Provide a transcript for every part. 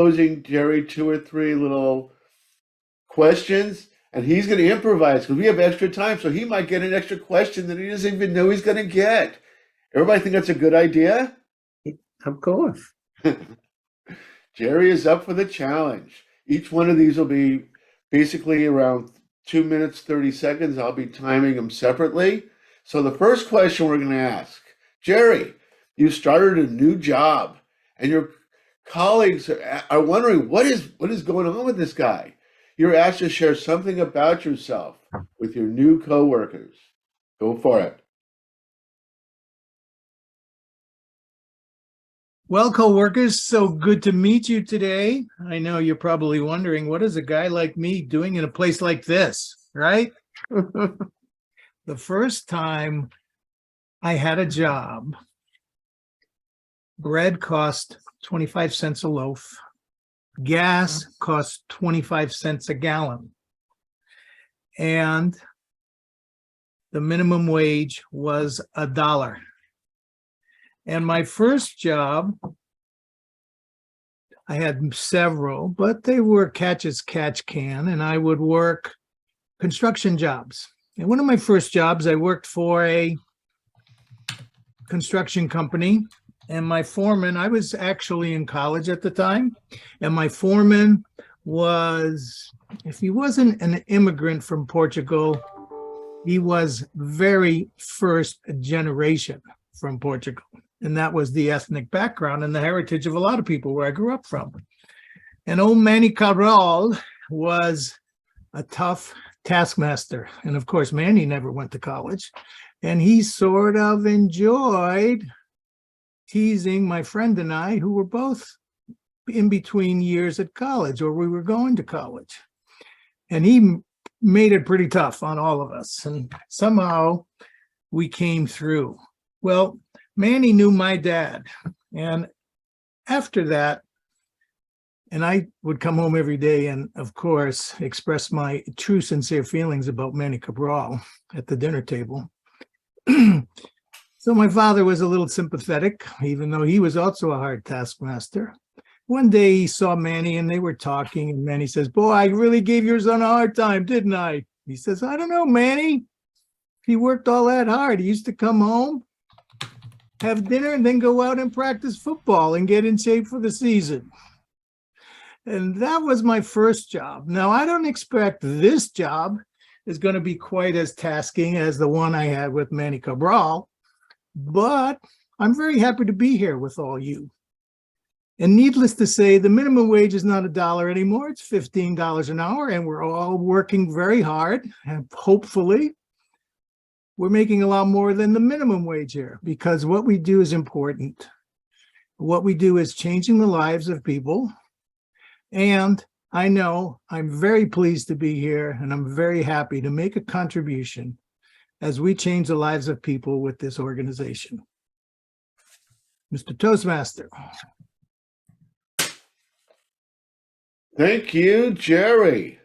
posing Jerry 2 or 3 little questions, and he's going to improvise because we have extra time. So he might get an extra question that he doesn't even know he's going to get. Everybody think that's a good idea? Of course. Jerry is up for the challenge. Each one of these will be basically around 2 minutes, 30 seconds. I'll be timing them separately. So the first question we're going to ask, Jerry, you started a new job and your colleagues are wondering what is going on with this guy. You're asked to share something about yourself with your new coworkers. Go for it. Well, coworkers, so good to meet you today. I know you're probably wondering, what is a guy like me doing in a place like this, right? The first time I had a job, bread cost 25 cents a loaf. Gas cost 25 cents a gallon. And the minimum wage was $1. And my first job, I had several, but they were catch as catch can, and I would work construction jobs. And one of my first jobs, I worked for a construction company, and my foreman, I was actually in college at the time, and my foreman was, if he wasn't an immigrant from Portugal, he was very first generation from Portugal. And that was the ethnic background and the heritage of a lot of people where I grew up from. And old Manny Cabral was a tough taskmaster. And of course, Manny never went to college. And he sort of enjoyed teasing my friend and I, who were both in between years at college, or we were going to college. And he made it pretty tough on all of us. And somehow we came through. Well, Manny knew my dad. And after that, and I would come home every day and, of course, express my true, sincere feelings about Manny Cabral at the dinner table. So my father was a little sympathetic, even though he was also a hard taskmaster. One day he saw Manny and they were talking, and Manny says, "Boy, I really gave your son a hard time, didn't I?" He says, "I don't know, Manny. He worked all that hard. He used to come home, have dinner, and then go out and practice football and get in shape for the season." And that was my first job. Now, I don't expect this job is going to be quite as tasking as the one I had with Manny Cabral, but I'm very happy to be here with all you. And needless to say, the minimum wage is not $1 anymore. It's $15 an hour, and we're all working very hard, and hopefully we're making a lot more than the minimum wage here, because what we do is important. What we do is changing the lives of people. And I know I'm very pleased to be here, and I'm very happy to make a contribution as we change the lives of people with this organization. Mr. Toastmaster. Thank you, Jerry.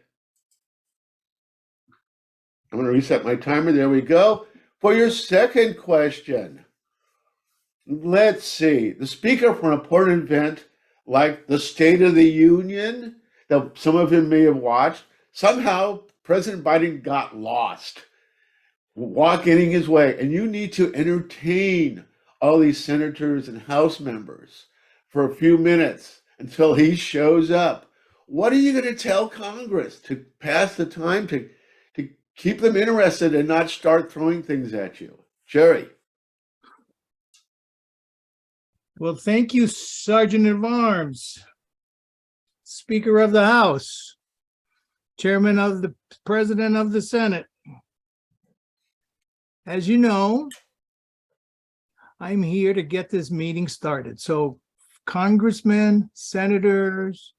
I'm going to reset my timer. There we go. For your second question, let's see. The speaker for an important event like the State of the Union that some of you may have watched, somehow President Biden got lost getting his way. And you need to entertain all these senators and House members for a few minutes until he shows up. What are you going to tell Congress to pass the time to keep them interested and not start throwing things at you? Jerry. Well, thank you, Sergeant of Arms, Speaker of the House, Chairman of the President of the Senate. As you know, I'm here to get this meeting started. So congressmen, senators,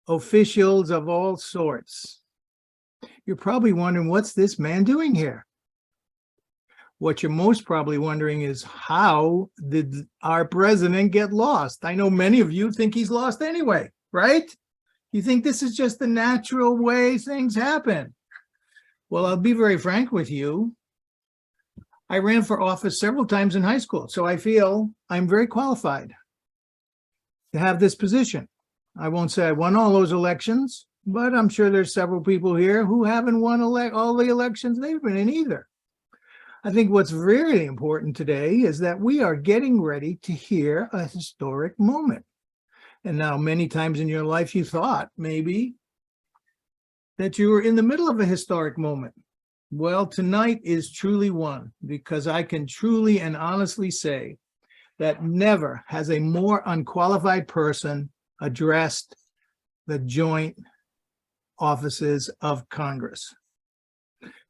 officials of all sorts, you're probably wondering, what's this man doing here? What you're most probably wondering is, how did our president get lost? I know many of you think he's lost anyway, right? You think this is just the natural way things happen. Well, I'll be very frank with you. I ran for office several times in high school, so I feel I'm very qualified to have this position. I won't say I won all those elections, but I'm sure there's several people here who haven't won all the elections they've been in either. I think what's really important today is that we are getting ready to hear a historic moment. And now many times in your life you thought maybe that you were in the middle of a historic moment. Well, tonight is truly one, because I can truly and honestly say that never has a more unqualified person addressed the joint offices of Congress.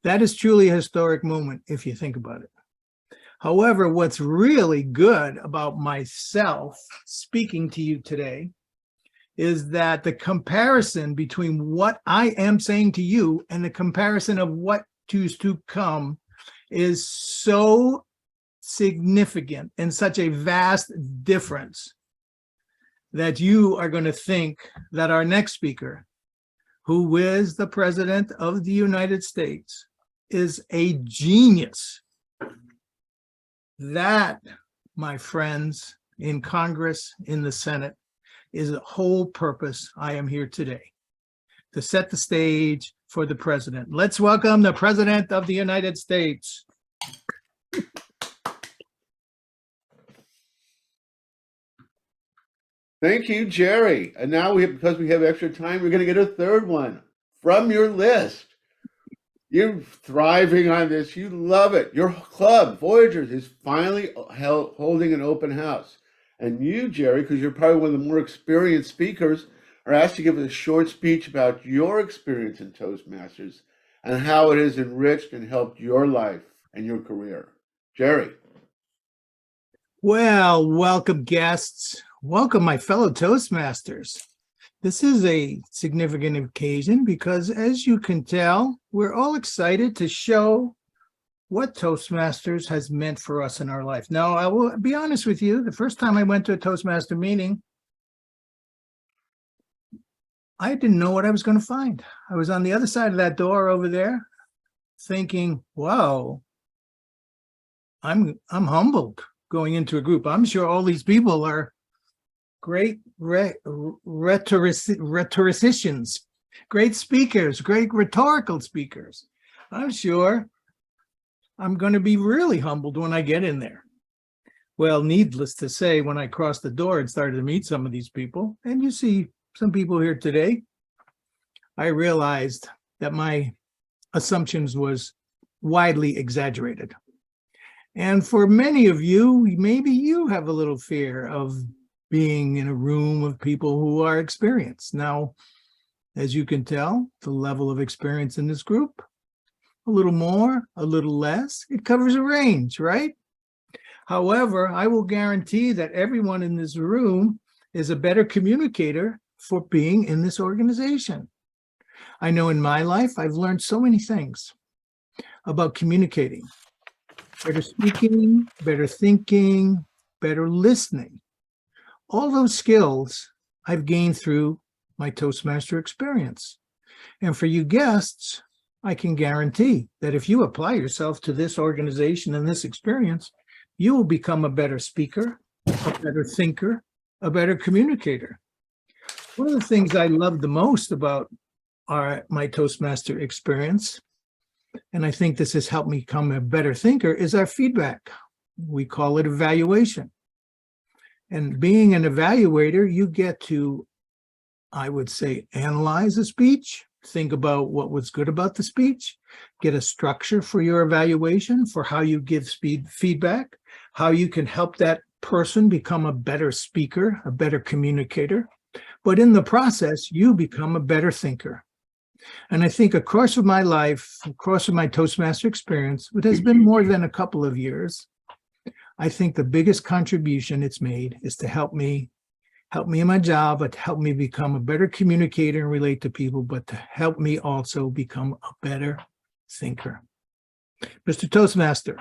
That is truly a historic moment if you think about it. However, what's really good about myself speaking to you today is that the comparison between what I am saying to you and the comparison of what is to come is so significant and such a vast difference that you are going to think that our next speaker, who is the President of the United States, is a genius. That, my friends, in Congress, in the Senate, is the whole purpose I am here today, to set the stage for the president. Let's welcome the President of the United States. Thank you, Jerry. And now because we have extra time, we're going to get a third one from your list. You're thriving on this. You love it. Your club, Voyagers, is finally holding an open house. And you, Jerry, because you're probably one of the more experienced speakers, are asked to give a short speech about your experience in Toastmasters and how it has enriched and helped your life and your career. Jerry. Well, welcome guests. Welcome, my fellow Toastmasters. This is a significant occasion because, as you can tell, we're all excited to show what Toastmasters has meant for us in our life. Now, I will be honest with you, the first time I went to a Toastmaster meeting, I didn't know what I was going to find. I was on the other side of that door over there thinking, wow, I'm humbled going into a group. I'm sure all these people are great rhetoricians, great speakers, great rhetorical speakers. I'm sure I'm going to be really humbled when I get in there. Well, needless to say, when I crossed the door and started to meet some of these people, and you see some people here today, I realized that my assumptions was widely exaggerated. And for many of you, maybe you have a little fear of being in a room of people who are experienced. Now, as you can tell, the level of experience in this group, a little more, a little less, it covers a range, right? However, I will guarantee that everyone in this room is a better communicator for being in this organization. I know in my life, I've learned so many things about communicating, better speaking, better thinking, better listening. All those skills I've gained through my Toastmaster experience. And for you guests, I can guarantee that if you apply yourself to this organization and this experience, you will become a better speaker, a better thinker, a better communicator. One of the things I love the most about my Toastmaster experience, and I think this has helped me become a better thinker, is our feedback. We call it evaluation. And being an evaluator, you get to, I would say, analyze a speech, think about what was good about the speech, get a structure for your evaluation for how you give feedback, how you can help that person become a better speaker, a better communicator. But in the process, you become a better thinker. And I think across of my life, across of my Toastmaster experience, it has been more than a couple of years, I think the biggest contribution it's made is to help me in my job, but to help me become a better communicator and relate to people, but to help me also become a better thinker. Mr. Toastmaster,